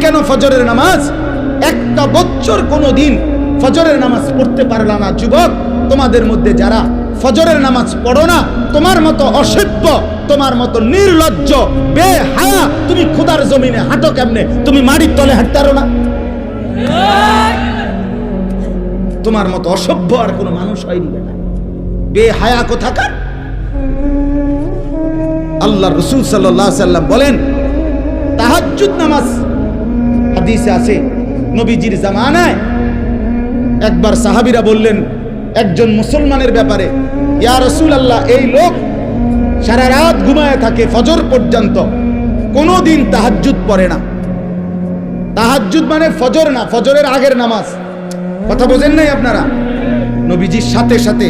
কেন ফজরের নামাজ? একটা বছর কোনোদিন ফজরের নামাজ পড়তে পারলা না যুবক। তোমাদের মধ্যে যারা ফজরের নামাজ পড়ো না, তোমার মতো অসভ্য, তোমার মতো নির্লজ্জ, বেহায়া, তুমি খোদার জমিনে হাঁটো কেমনে? তুমি মাটির তলে হাঁটতে পারো না? তোমার মতো অসভ্য আর কোনো মানুষ হয়নি বেটা, বেহায়া কোথাকার। আল্লাহ রাসূল সাল্লাল্লাহু আলাইহি সাল্লাম বলেন তাহাজ্জুদ নামাজ, হাদিসে আছে নবীজির জামানায় একবার সাহাবীরা বললেন একজন মুসলমানের ব্যাপারে, ইয়া রাসূলুল্লাহ, এই লোক সারা রাত ঘুমায় থাকে ফজর পর্যন্ত, কোনোদিন তাহাজ্জুদ পড়ে না। তাহাজ্জুদ মানে ফজর না, ফজরের আগের নামাজ। কথা বোঝেন নাই আপনারা? নবীজির সাথে সাথে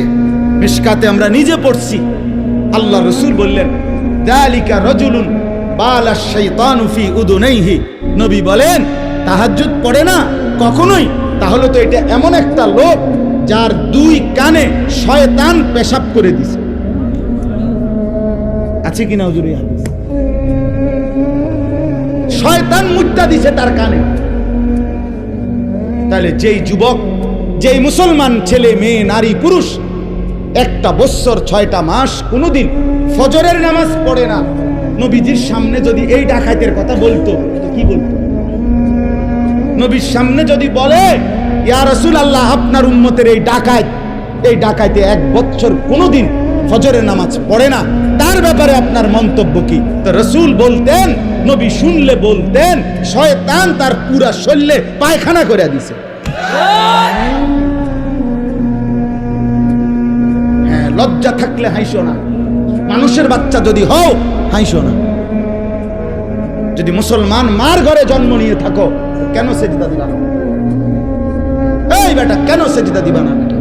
মিশকাতে আমরা নিজে পড়ছি, আল্লাহ রাসূল বললেন যালিকা রাজুলুন বালা শাইতানু ফি উদুনাইহি। নবী বলেন তাহাজ্জুদ পড়ে না কখনোই, তাহলে তো এটা এমন একটা লোক যার দুই কানে শয়তান পেশাব করে দিছে। আছে কিনা হুজুর এই হাদিস? শয়তান মুদ্দা দিছে তার কানে। তাহলে যেই যুবক, যেই মুসলমান ছেলে মেয়ে নারী পুরুষ একটা বছর 6টা মাস কোনোদিন ফজরের নামাজ পড়ে না, নবীজির সামনে যদি এই ডাকাতের কথা বলতো তো কি বলতো? নবীর সামনে যদি বলে ইয়া রাসূলুল্লাহ, আপনার উম্মতের এই ডাকাইতে 1 বছর কোনোদিন ফজরের নামাজ পড়ে না, তার ব্যাপারে আপনার মন্তব্য কি? তো রাসূল বলতেন, নবী শুনলে বলতেন, শয়তান তার পুরা শরীরে পায়খানা করে দিছে। হ্যাঁ, লজ্জা থাকলে হাসো না, মানুষের বাচ্চা যদি হও হাসো না। যদি মুসলমান মার ঘরে জন্ম নিয়ে থাকো, কেন সেজদা দিবা না? এই বেটা, কেন সেজদা দিবা না বেটা?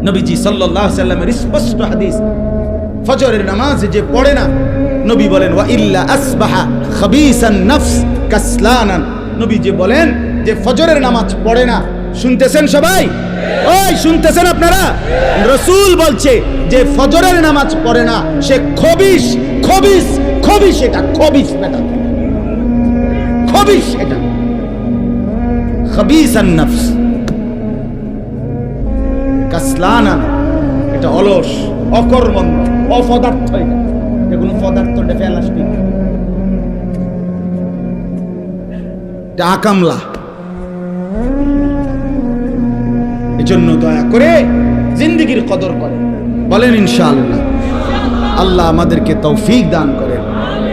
নবীজি সাল্লাল্লাহু আলাইহি সাল্লামের স্পষ্ট হাদিস, ফজরের নামাজ যে পড়ে না, নবী বলেন ওয়া ইল্লা আসবাহা খাবিসান নফস কাসলানান। নবী যে বলেন যে ফজরের নামাজ পড়ে না, শুনতেছেন সবাই? ওই শুনতেছেন আপনারা? রাসূল বলছে যে ফজরের নামাজ পড়ে না, সে খবিস, খবিস, খবিস, এটা খবিস বেটা, খবিস, এটা খাবিসান নফস কাসলানা, এটা অলস, অকর্মণ্য, অপদার্থ। এটা কোনো পদার্থ, এটা প্লাস্টিক, এটা আকামলা। এজন্য দয়া করে জিন্দেগির কদর করে বলেন ইনশাআল্লাহ। আল্লাহ আমাদেরকে তৌফিক দান করেন।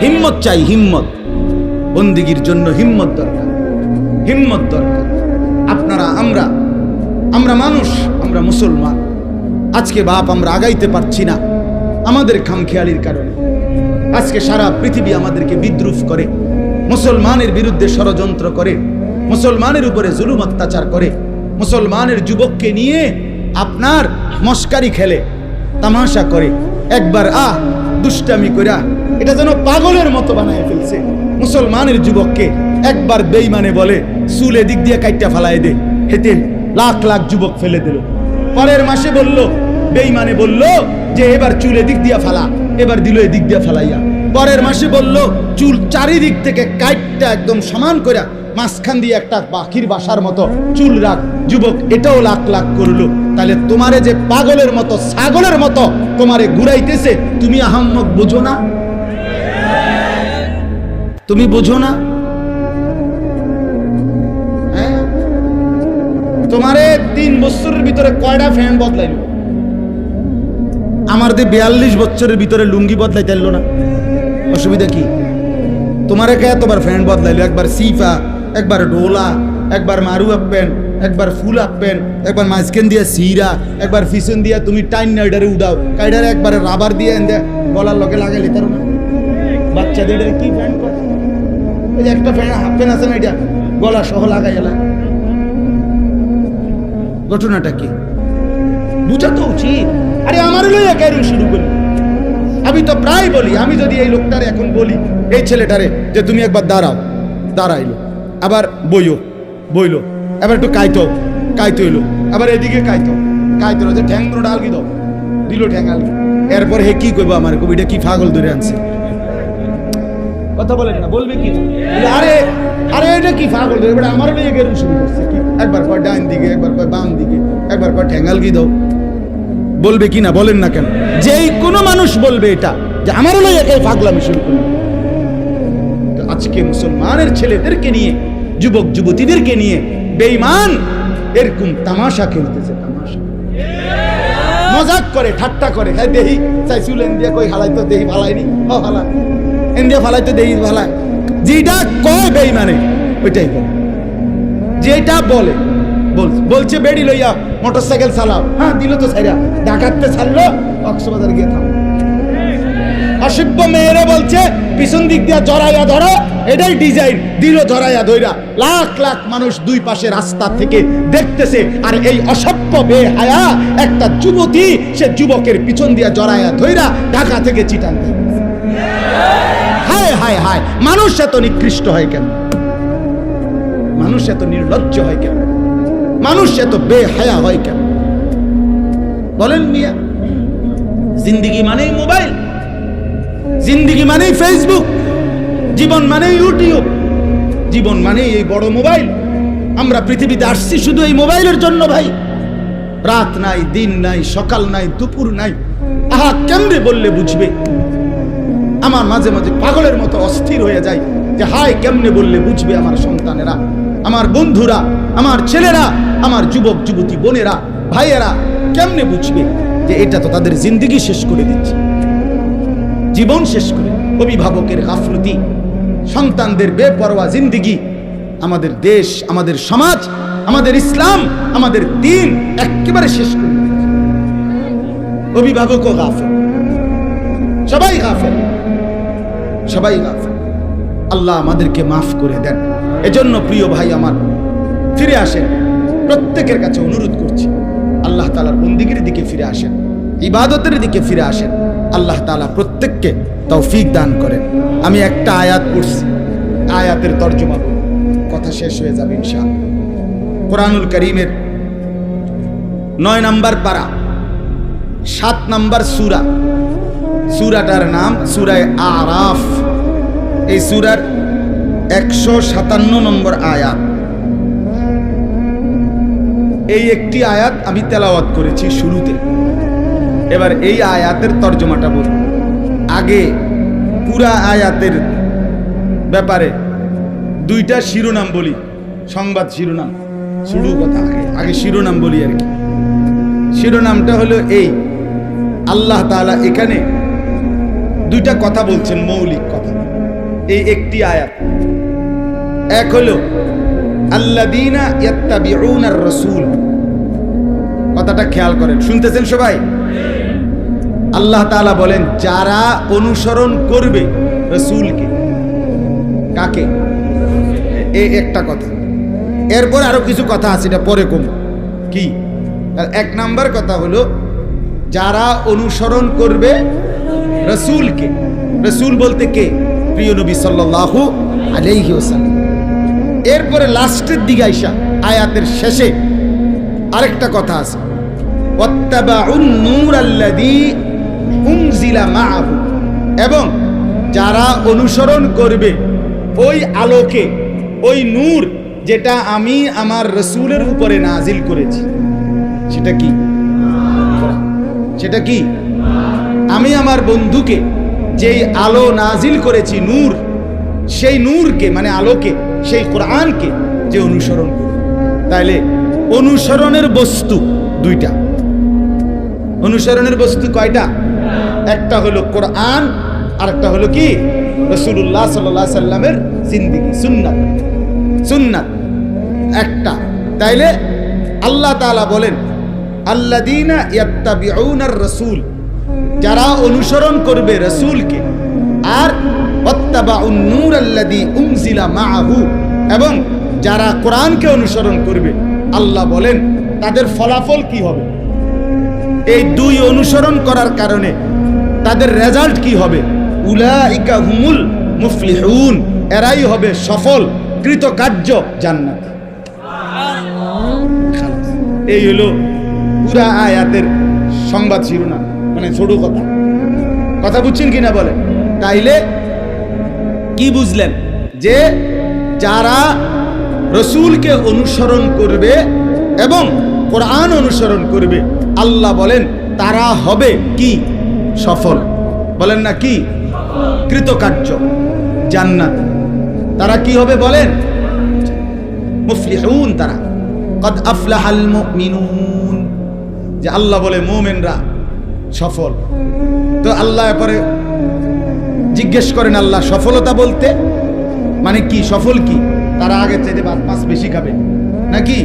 হিম্মত চাই, হিম্মত। বন্দেগীর জন্য হিম্মত দরকার, হিম্মত দরকার। আপনারা, আমরা মানুষ, আমরা মুসলমান। আজকে বাপ আমরা আগাইতে পারছি না আমাদের খামখেয়ালির কারণে। আজকে সারা পৃথিবী আমাদেরকে বিদ্রুপ করে, মুসলমানের বিরুদ্ধে ষড়যন্ত্র করে, মুসলমানের উপরে জুলুম অত্যাচার করে, মুসলমানের যুবককে নিয়ে আপনার মস্কারি খেলে, তামাশা করে, একবার দুষ্টামি কইরা এটা যেন পাগলের মতো বানায় ফেলছে। মুসলমানের যুবককে একবার বেঈমানে বলে চুল এদিক দিয়ে কাইটা ফালাই দে, হেতে লাখ লাখ যুবক ফেলে দিল। পরের মাসে বলল, বেঈমানে বলল যে এবার চুল এদিক দিয়া ফালা, এবার দিল এদিক দিয়া ফালাইয়া। পরের মাসে বলল চুল চারিদিক থেকে কাইটটা একদম সমান করে মাঝখান দিয়ে একটা পাখির বাসার মতো চুল রাখ। যুবক এটাও লাখ লাখ করলো। তাহলে তোমারে যে পাগলের মতো, ছাগলের মতো তোমারে ঘুরাইতেছে, তুমি আহাম্মক বুঝো না? তুমি বুঝো না? হ্যাঁ, তোমারে 3 বছরের ভিতরে কয়টা ফ্যান বদলাইল? আমার 42 বছরের ভিতরে লুঙ্গি বদলাইতে পারলো না, অসুবিধা কি? তোমারে কে এতবার ফ্যান বদলাইলো? একবার সিফা, একবার ডোলা, একবার মারু আপেন, একবার ফুল আপেন, একবার মাঝখান দিয়া সিরা, একবার পিছন দিয়া তুমি টাইন নাইডারে উড়াও, কাইডারে একবারে রাবার দিয়ে গলার লগে লাগাইলে তার না। বাচ্চাদের কি ফ্যান করে? এই যে একটা ফ্যান, হাফ প্যান্ট আছে না, এটা গলা সহ লাগাই গেলা। ঘটনাটা কি বুঝা তো উচিত। আরে আমার লইয়া ক্যারিং শুরু করি। আমি তো প্রায় বলি, আমি যদি এই লোকটারে এখন বলি, এই ছেলেটারে যে তুমি একবার দাঁড়াও, দাঁড়াইলো, আবার বইলো, আবার একটু কাইতো হইলো, আবার এদিকে কাইতো যে ঠ্যাং দুটো আলগি দাও, দিল ঠ্যাং আলগি। এরপর হে কি করবো? আমার কবিটা কি পাগল ধরে আনছে? কথা কথা বলেন না, বলবে কি না? আরে আরে এটা কি পাগল, এবার আমার লইয়া গেরুম শুরু করছে কি, একবার কয় ডান দিকে, একবার কয় বাম দিকে, একবার কয় ঠ্যাঙ্গাল কি দাও, বলবে কি না? বলেন না কেন? যেই কোনো মানুষ বলবে এটা যে আমার লইয়া এই পাগলামি শুরু করবে। আজকে মুসলমানের ছেলেদেরকে নিয়ে, যুবক যুবতীদেরকে নিয়ে বেঈমান এরকম তামাশা খেলতেছে, তামাশা মজাক করে, ঠাট্টা করে, খাই দেহি চাই চুল এন্ডিয়া কই হালাই তো দেহি ভালাইনি, ও হালা এন্ডিয়া ফালাই তো দেহি ভালাই, যেটা কয় বেঈমানে ওইটাই বলে, যেটা বলে বলছে বেড়ি লইয়া মোটরসাইকেল চালাও, হ্যাঁ দিল তো ছাইরা, ঢাকাতে ছাড়লো, কক্সবাজার গিয়ে থাম। অসভ্য মেয়েরা বলছে পিছন দিক দিয়া জড়াইয়া ধরো, এটাই ডিজাইন, দিল জড়াইয়া ধইরা, লাখ লাখ মানুষ দুই পাশে রাস্তা থেকে দেখতেছে, আর এই অসভ্য বেহায়া একটা যুবতী সে যুবকের পিছন দিয়া জড়াইয়া ধইরা ঢাকা থেকে চিটাং। হায় হায় হায়, মানুষ এত নিকৃষ্ট হয় কেন? মানুষ এত নির্লজ্জ হয় কেন? মানুষ এত বেহায়া হয় কেন? বলেন মিয়া, জিন্দিগি মানেই মোবাইল, জিন্দিগি মানেই ফেসবুক, জীবন মানেই ইউটিউব, জীবন মানেই এই বড় মোবাইল। আমরা পৃথিবীতে আসছি শুধু এই মোবাইলের জন্য ভাই। রাত নাই, দিন নাই, সকাল নাই, দুপুর নাই। আহা, কেমনে বললে বুঝবে? আমার মাঝে মাঝে পাগলের মতো অস্থির হয়ে যায় যে হায়, কেমনে বললে বুঝবে আমার সন্তানেরা, আমার বন্ধুরা, আমার ছেলেরা, আমার যুবক যুবতী বোনেরা, ভাইয়েরা কেমনে বুঝবে যে এটা তো তাদের জিন্দিগি শেষ করে দিচ্ছে, জীবন শেষ করে। অভিভাবকের গাফলতি, সন্তানদের বেপরোয়া জিন্দিগি, আমাদের দেশ, আমাদের সমাজ, আমাদের ইসলাম, আমাদের দ্বীন একেবারে শেষ করে দিচ্ছে। অভিভাবকও গাফেল, সবাই গাফেল, সবাই গাফেল। আল্লাহ আমাদেরকে মাফ করে দেন। এজন্য প্রিয় ভাই আমার, ফিরে আসেন, প্রত্যেকের কাছে অনুরোধ করছি, আল্লাহ তাআলার বন্দিগির দিকে ফিরে আসেন, ইবাদতের দিকে ফিরে আসেন। আল্লাহ তাআলা প্রত্যেককে তৌফিক দান করেন। আমি একটা আয়াত পড়ছি, আয়াতের তর্জমা করব, কথা শেষ হয়ে যাবে ইনশাআল্লাহ। কোরআনুল কারীমের 9 নম্বর পারা, 7 নম্বর সূরা, সূরাটার নাম সূরা আরাফ। এই সূরার 157 নম্বর আয়াত। এই একটি আয়াত আমি তেলাওয়াত করেছি শুরুতে। এবার এই আয়াতের তর্জমাটা বলি। আগে পুরা আয়াতের ব্যাপারে দুইটা শিরোনাম বলি, সংবাদ শিরোনাম, শুরু কথা আগে শিরোনাম বলি আর কি। শিরোনামটা হলো এই, আল্লাহ তাআলা এখানে দুইটা কথা বলছেন, মৌলিক কথা। এই একটি আয়াত, এক হলো আল্লাযীনা ইয়াত্তাবিউনার রাসূল, কথাটা খেয়াল করেন, শুনতেছেন সবাই? আল্লাহ তাআলা বলেন যারা অনুসরণ করবে রাসূলকে। কাকে? এই একটা কথা। এরপর আরো কিছু কথা আছে, এটা পরে কম। কি? এক নাম্বার কথা হলো যারা অনুসরণ করবে রাসূলকে। রাসূল বলতে কে? প্রিয় নবী সাল্লাল্লাহু আলাইহি ওয়াসাল্লাম। এরপরে লাস্টের দিকে আইসা আয়াতের শেষে আরেকটা কথা আছে, ওয়াত্তাবাউন নূরাল্লাযী উনজিলা মাআহু, এবং যারা অনুসরণ করবে ওই আলোকে, ওই নূর যেটা আমি আমার রাসূলের উপরে নাজিল করেছি। সেটা কি? সেটা কি? আমি আমার বন্ধুকে যেই আলো নাজিল করেছি, নূর, সেই নূরকে মানে আলোকে, সেই কোরআনকে যে অনুসরণ করবে। তাইলে অনুসরণের বস্তু দুইটা। অনুসরণের বস্তু কয়টা? একটা হলো কোরআন, আর একটা হলো কি? রাসূলুল্লাহ সাল্লাল্লাহু আলাইহি সাল্লামের জিন্দেগি, সুন্নাত। সুন্নাত একটা। তাইলে আল্লাহ তাআলা বলেন আল্লাযীনা ইয়াত্তাবিউনার রাসূল, যারা অনুসরণ করবে রাসূলকে, আর ওয়াত্তাবাউন নূরাল্লাযী উনজিলা মাআহু, এবং যারা কোরআনকে অনুসরণ করবে, আল্লাহ বলেন তাদের ফলাফল কি হবে? এই দুই অনুসরণ করার কারণে তাদের রেজাল্ট কি হবে? উলাইকা হুমুল মুফলিহুন, এরাই হবে সফল কৃতকার্য জান্নাতি। এই হলো পুরা আয়াতের সংবাদ শিরোনাম, মানে ছোট কথা। কথা বুঝছেন কিনা বলে? তাইলে কি বুঝলেন? যে যারা রসূলকে অনুসরণ করবে এবং কোরআন অনুসরণ করবে, আল্লাহ বলেন তারা হবে কি? সফল। বলেন না কি? কৃতকার্য, জান্নাত। তারা কি হবে বলেন? মুফলিহুন। তারা কদ আফলাহাল মুমিনুন, যে আল্লাহ বলে মুমিনরা সফল। তো আল্লাহ পরে জিজ্ঞেস করেন, আল্লাহ সফলতা বলতে মানে কি? সফল কি? তারা আগে চাইতে 5 মাস বেশি খাবে নাকি?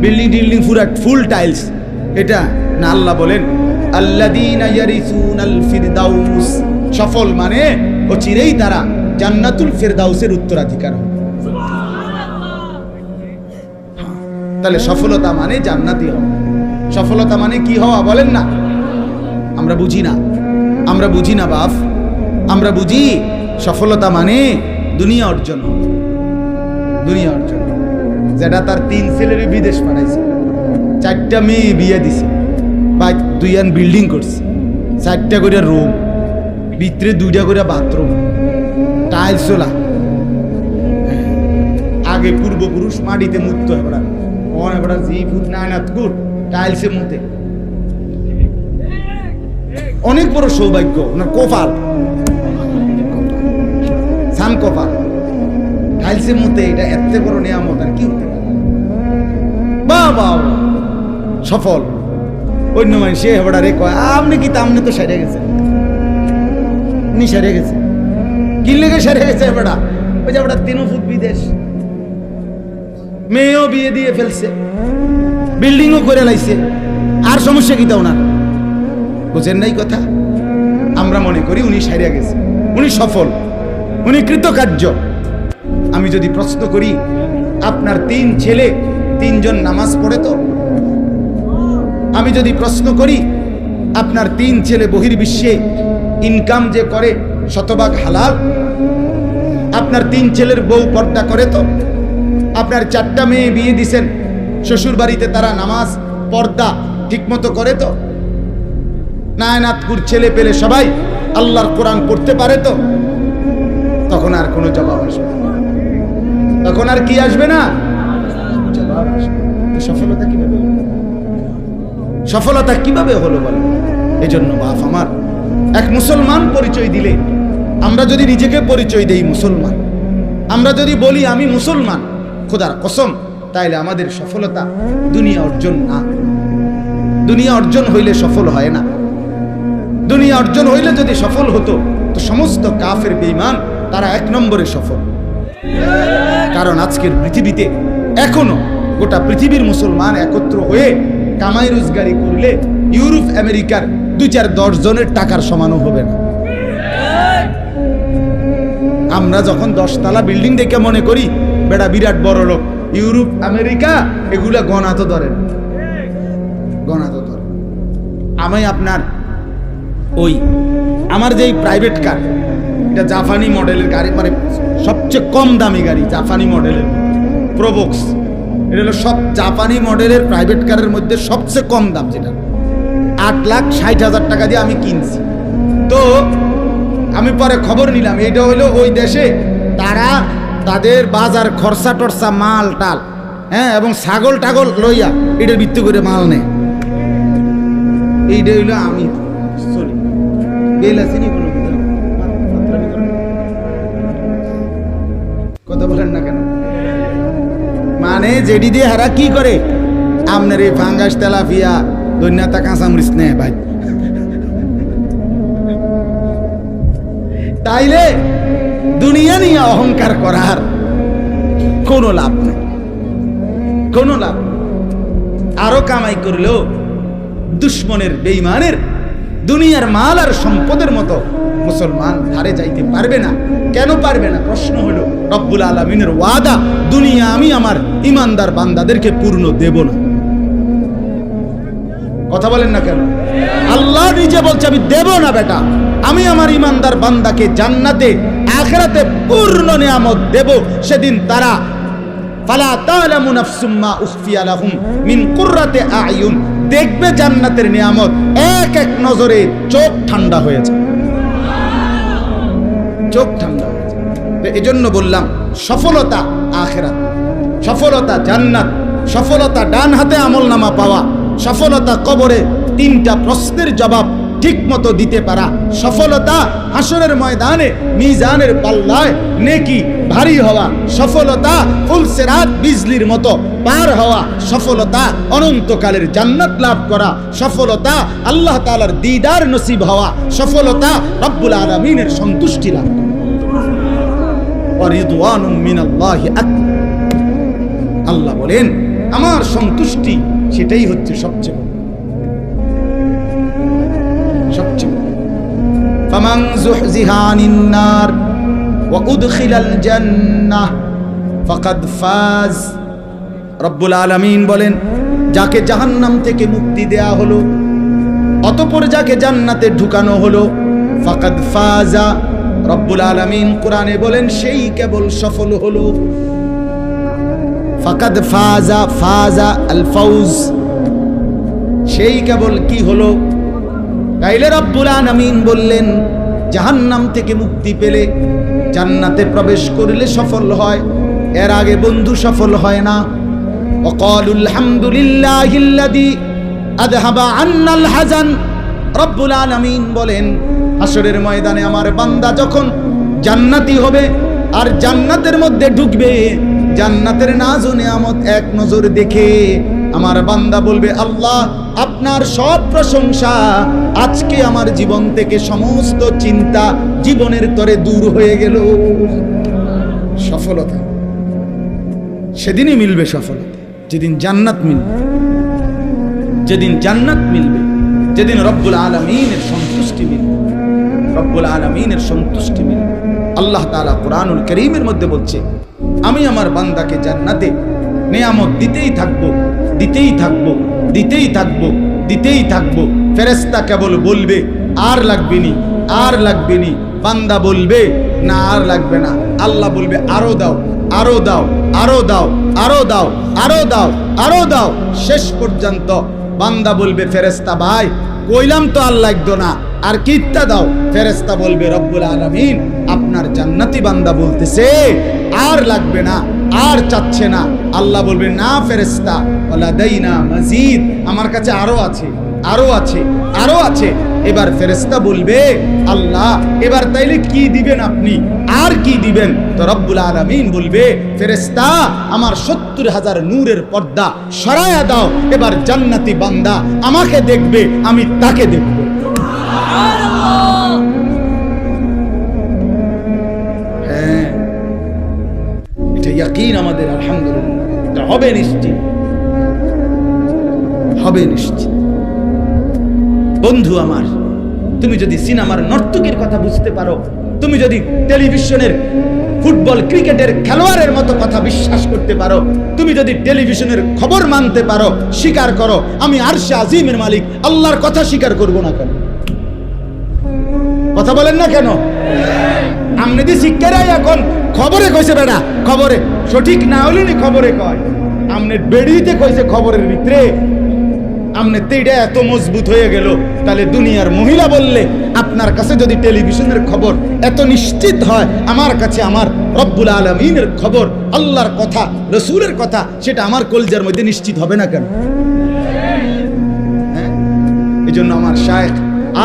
বিল্ডিং টিল্ডিং পুরা ফুল টাইলস, এটা না। আল্লাহ বলেন আল্লাযীনা ইয়ারিসুনাল ফিরদাউস, সফল মানে অচিরেই তারা জান্নাতুল ফিরদাউসের উত্তরাধিকার হবে। তাহলে সফলতা মানে জান্নাতি হওয়া। সফলতা মানে কি হওয়া বলেন না? আমরা বুঝি না, আমরা বুঝি না বাপ। আমরা বুঝি সফলতা মানে দুনিয়া অর্জন, দুনিয়া অর্জন। যেটা তার 3 ছেলের বিদেশ পাঠাইছে, 4টা মেয়ে বিয়ে দিছে, বা 2 বিল্ডিং করছে, 4টা করে রুম, ভিতরে 2টা করে বাথরুম, টাইলস ওলা। আগে পূর্বপুরুষ মাটিতে মুক্ত হয়, ওরা জি ফুট নায়নাত গুট টাইলসে মুতে। অনেক বড় সৌভাগ্য, ওনার কপাল, সান কপাল, টাইলসে মুতে। এটা এত বড় নিয়ামত আর কি হতে পারে? বাবা সফল। অন্য মানুষ হেবড়ারে কয় আপনি কি? তামনে তো সেরে গেছে, উনি সেরে গেছে। কি লেগে সেরে গেছে হেবড়া? ওই যে হেবড়া 3 ফুট বিদেশ, মেয়েও বিয়ে দিয়ে ফেলছে, বিল্ডিংও করে লাইছে, আর সমস্যা কি? তা ওনার বুঝেন নাই কথা? আমরা মনে করি উনি সেরে গেছে, উনি সফল, উনি কৃতকার্য। আমি যদি প্রশ্ন করি আপনার 3 ছেলে 3 জন নামাজ পড়ে তো? আমি যদি প্রশ্ন করি আপনার 3 ছেলে বহির্বিশ্বে ইনকাম যে করে শতভাগ হালাল? আপনার 3 ছেলের বউ পর্দা করে তো? আপনার 4টা মেয়ে বিয়ে দিছেন, শ্বশুর বাড়িতে তারা নামাজ পর্দা ঠিকমতো করে তো? নায়নাতপুর ছেলে পেলে সবাই আল্লাহর কোরআন পড়তে পারে তো? তখন আর কোনো জবাব আসবে না। তখন আর কি আসবে না? জবাব আসবে। সফলতা কিভাবে হলো? সফলতা কিভাবে হলো বলে? এই জন্য বাপ আমার, এক মুসলমান পরিচয় দিলে, আমরা যদি নিজেকে পরিচয় দেই মুসলমান, আমরা যদি বলি আমি মুসলমান খোদার কসম, তাইলে আমাদের সফলতা দুনিয়া অর্জন না। দুনিয়া অর্জন হইলে সফল হয় না। দুনিয়া অর্জন হইলে যদি সফল হতো তো সমস্ত কাফের বেঈমান তারা 1 নম্বরে সফল। কারণ আজকের পৃথিবীতে এখনো গোটা পৃথিবীর মুসলমান একত্র হয়ে কামাই রোজগারি করলে ইউরোপ আমেরিকার 2-4-10 জনের টাকার সমানও হবে না। আমরা যখন 10 তলা বিল্ডিং দেখে মনে করি বেটা বিরাট বড় লোক, ইউরোপ আমেরিকা এগুলা গণা তো ধরেন, গণা তো ধরেন। আমি আপনার ওই আমার যেই প্রাইভেট কার, এটা জাপানি মডেলের গাড়ি, মানে সবচেয়ে কম দামি গাড়ি জাপানি মডেলের প্রোবক্স। এটা হলো সব জাপানি মডেলের প্রাইভেট কারের মধ্যে সবচেয়ে কম দাম, যেটা 8,60,000 টাকা দিয়ে আমি কিনছি। তো আমি পরে খবর নিলাম, এটা হলো ওই দেশে তারা তাদের বাজার খরচা টরচা মাল টাল, হ্যাঁ, এবং ছাগল টাগল লইয়া এটার ভিত্তি করে মাল নেয়। এইটা হইলো আমি চলি বেলাসিনি কোনো কথা বলেন না কেন? মানে যেটি দিয়ে হারা কি করে আপনার এই ফাঙ্গাস তেলাপিয়া দৈন্যতা কাঁচামরিচ নেয় ভাই। তাইলে দুনিয়া নিয়ে অহংকার করার কোনো লাভ নেই, কোনো লাভ। আরো কামাই করলেও দুশ্মনের বেঈমানের দুনিয়ার মাল আর সম্পদের মতো মুসলমান ধারে যাইতে পারবে না। কেন পারবে না? প্রশ্ন হলো রব্বুল আলামিনের ওয়াদা, দুনিয়া আমি আমার ইমানদার বান্দাদেরকে পূর্ণ দেব না। কথা বলেন না কেন? আল্লাহ নিজে বলছে আমি দেব না বেটা, আমি আমার ইমানদার বান্দাকে জান্নাতে আখিরাতে পূর্ণ নিয়ামত দেব। সেদিন তারা ফালা তা'লামু নাফসুম মা উখফিয়া লাহুম মিন কুররাতি আ'য়ুন, দেখবে জান্নাতের নিয়ামত, এক এক নজরে চোখ ঠান্ডা হয়ে যায়, চোখ ঠান্ডা হয়ে যায়। এজন্য বললাম সফলতা আখিরাত, সফলতা জান্নাত, সফলতা ডান হাতে আমলনামা পাওয়া, সফলতা কবরে 3টা প্রশ্নের জবাব ঠিক মতো দিতে পারা, সফলতা হাসরের ময়দানে মিজানের পাল্লায় নেকি ভারী হওয়া, সফলতা ফুলসেরাত বিজলির মতো পার হওয়া, সফলতা অনন্তকালের জান্নাত লাভ করা, সফলতা আল্লাহ তাআলার দিদার নসিব হওয়া, সফলতা রব্বুল আলামিনের সন্তুষ্টি লাভ করা। ওয়া রিদওয়ানুম মিনাল্লাহি আকবার। আল্লাহ বলেন আমার সন্তুষ্টি সেটাই হচ্ছে সবচেয়ে বড়, সবচেয়ে বড়। ফামান যুহজিহা আনিন নার ওয়া উদখিলাল জান্নাহ ফাকাদ ফাজ। রব্বুল আলামিন বলেন যাকে জাহান্নাম থেকে মুক্তি দেয়া হলো, অতঃপর যাকে জান্নাতে ঢুকানো হলো, ফাকাদ ফাজা। রব্বুল আলামিন কোরআনে বলেন সেই কেবল সফল হলো। ফাকাদ ফাজা, ফাজা আল ফাউজ, সেই কেবল কি হলো? তাইলে রব্বুল আলামিন বললেন জাহান্নাম থেকে মুক্তি পেলে জান্নাতে প্রবেশ করলে সফল হয়, এর আগে বন্ধু সফল হয় না। ওয়াকালুল হামদুলিল্লাহিল্লাযী আযহাবা আন্নাল হাযান। রব্বুল আলামিন বলেন হাসরের ময়দানে আমার বান্দা যখন জান্নাতি হবে আর জান্নাতের মধ্যে ঢুকবে, জান্নাতের নাজ ও নিয়ামত এক নজর দেখে আমার বান্দা বলবে আল্লাহ আপনার সব প্রশংসা, আজকে আমার জীবন থেকে সমস্ত চিন্তা জীবনের তরে দূর হয়ে গেল। সফলতা সেদিনই মিলবে, সফলতা যেদিন জান্নাত মিলবে, যেদিন জান্নাত মিলবে, যেদিন রব্বুল আলামিনের সন্তুষ্টি মিলবে, রব্বুল আলামিনের সন্তুষ্টি মিলবে। আল্লাহ তাআলা কুরআনুল কারীমের মধ্যে বলছে আমি আমার বান্দাকে জান্নাতে নিয়ামত দিতেই থাকবো, দিতেই থাকবো, দিতেই থাকবো, দিতেই থাকবো। ফেরেশতা কেবল বলবে আর লাগবে নি, আর লাগবে নি। বান্দা বলবে না আর লাগবে না। আল্লাহ বলবে আরো দাও, আরো দাও, আরো দাও, আরো দাও, আরো দাও, আরো দাও। শেষ পর্যন্ত বান্দা বলবে ফেরেশতা ভাই কইলাম তো আর লাগতো না, আর কিত্তা দাও। ফেরেশতা বলবে রব্বুল আলামিন আপনার জান্নাতি বান্দা বলতেছে আর লাগবে না, আর চাচ্ছে না। আল্লাহ বলবে না ফেরেশতা ওয়ালাদাইনা মাজিদ, আমার কাছে আরো আছে, আরো আছে, আরো আছে। এবার ফেরেশতা বলবে আল্লাহ এবার তাইলে কি দিবেন আপনি, আর কি দিবেন? তো রব্বুল আলামিন বলবে ফেরেশতা আমার 70,000 নূরের পর্দা সরায়া দাও, এবার জান্নাতি বান্দা আমাকে দেখবে, আমি তাকে দেখব। হ্যাঁ এটা ইয়াকিন আমাদের, আলহামদুলিল্লাহ এটা হবে নিশ্চিত, হবে নিশ্চিত। বন্ধু আমার, তুমি যদি সিনেমার নর্তকীর কথা বুঝতে পারো, তুমি যদি টেলিভিশনের ফুটবল ক্রিকেটের খেলোয়াড়ের মতো কথা বিশ্বাস করতে পারো, তুমি যদি টেলিভিশনের খবর মানতে পারো, স্বীকার করো আমি আরশে আজিমের মালিক আল্লাহর কথা স্বীকার করব না কেন? কথা বলেন না কেন? আমনে দি শিক্ষারাই এখন খবরে কইছে বেড়া, খবরে সঠিক না হলে নি খবরে কয়, আমনে বেড়িতে কইছে খবরের ভিতরে, আমনে তেইটা এত মজবুত হয়ে গেল। তাহলে দুনিয়ার মহিলা বললে আপনার কাছে যদি টেলিভিশনের খবর এত নিশ্চিত হয়, আমার কাছে আমার রব্বুল আলামিনের খবর, আল্লাহর কথা, রাসূলের কথা, সেটা আমার কলজার মধ্যে নিশ্চিত হবে না কেন? হ্যাঁ, এই জন্য আমার শায়েখ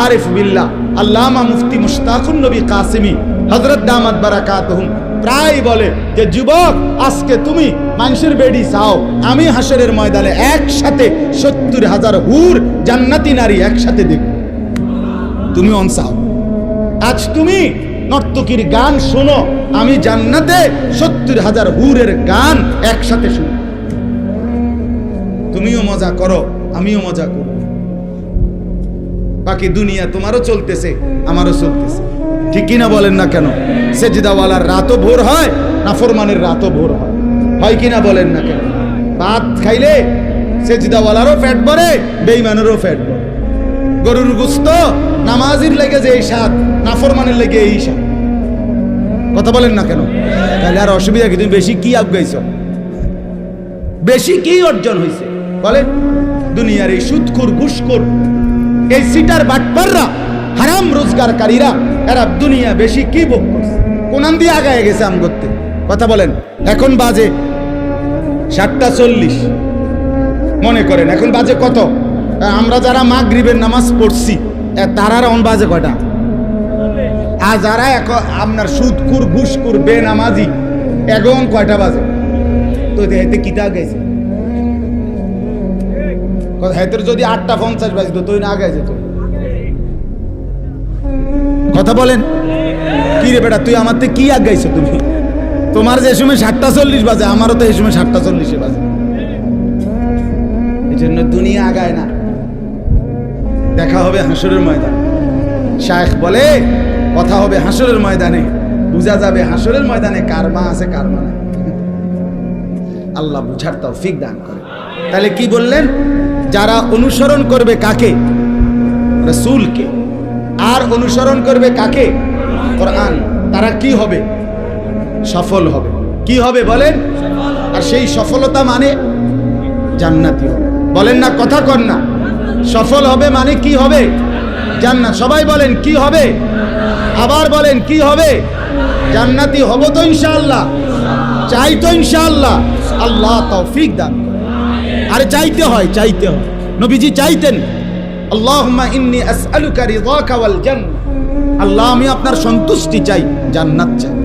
আরিফ বিল্লাহ আল্লামা মুফতি মুশতাকুন নবী কাসিমি হযরত দামাত বারাকাতুহুম প্রায় বলে যে যুবক আজকে তুমি মানুষের বেডি চাও, আমি হাসরের ময়দানে একসাথে 70,000 হুর জান্নাতি নারী একসাথে দেখব। তুমি অন চাও, আজ তুমি নর্তকীর গান শোনো, আমি জান্নাতে 70,000 হুরের গান একসাথে শুনি। তুমিও মজা করো, আমিও মজা করব। বাকি দুনিয়া তোমারও চলতেছে, আমারও চলতেছে, ঠিক কিনা বলেন না কেন? সেজদাওয়ালার রাতও ভোর হয়, নাফরমানের রাতও ভোর হয়, হয় কিনা বলেন না কেন? ভাত খাইলে সেজদাওয়ালারও পেট ভরে, বেঈমানেরও পেট ভরে। গরুর গোশত নামাজির লেগে যে এই স্বাদ, নাফরমানের লেগে এই স্বাদ। কথা বলেন না কেন? তাহলে আর অসুবিধা কি? তুমি বেশি কি আগাইছ, বেশি কি অর্জন হয়েছে বলেন? দুনিয়ার এই সুদখোর, ঘুষখোর, এই সিটার বাটপাররা, হারাম রোজগারকারীরা, এরা দুনিয়া বেশি কি ভোগ করছে? কোনান দিয়ে আগায় গেছে আম করতে। কথা বলেন, এখন বাজে 7:40। মনে করেন এখন বাজে কত? আমরা যারা মাগরিবের নামাজ পড়ছি তারার অন বাজে কয়টা? আর যারা আপনার সুদকুর ঘুষকুর বেনামাজি এখন কয়টা বাজে? তো হেতে কিতা গেছে হেতের যদি 8:50 বাজতো তুই না আগে যেত। কথা বলেন, কি রে বেটা তুই আমার থেকে কি আগাইছো? তুমি তোমার যে সময় 7:40 বাজে, আমারও তো এই সময় 7:40 বাজে। এই জন্য দুনিয়া আগায় না। দেখা হবে হাসরের ময়দান। শায়েখ বলে কথা হবে হাসরের ময়দানে, বুঝা যাবে হাসরের ময়দানে কার মা আছে কার মা নাই। আল্লাহ বুঝার তৌফিক দান করে। তাহলে কি বললেন? যারা অনুসরণ করবে কাকে? রাসূলকে। আর অনুসরণ করবে কাকে? কোরআন। তারা কি হবে? সফল হবে। কি হবে বলেন? আর সেই সফলতা মানে জান্নাতি হবে। বলেন না, কথা কর না। সফল হবে মানে কি হবে? জান্নাত। সবাই বলেন কি হবে? আবার বলেন কি হবে? জান্নাতি হব তো ইনশাআল্লাহ। চাই তো ইনশাআল্লাহ। আল্লাহ তৌফিক দান। আরে চাইতে হয়, চাইতে হয়। নবীজি চাইতেন আল্লাহুম্মা ইন্নী আসআলুকা রিদাকা ওয়াল জান্নাহ। আল্লাহ আমি আপনার সন্তুষ্টি চাই, জান্নাত চাই।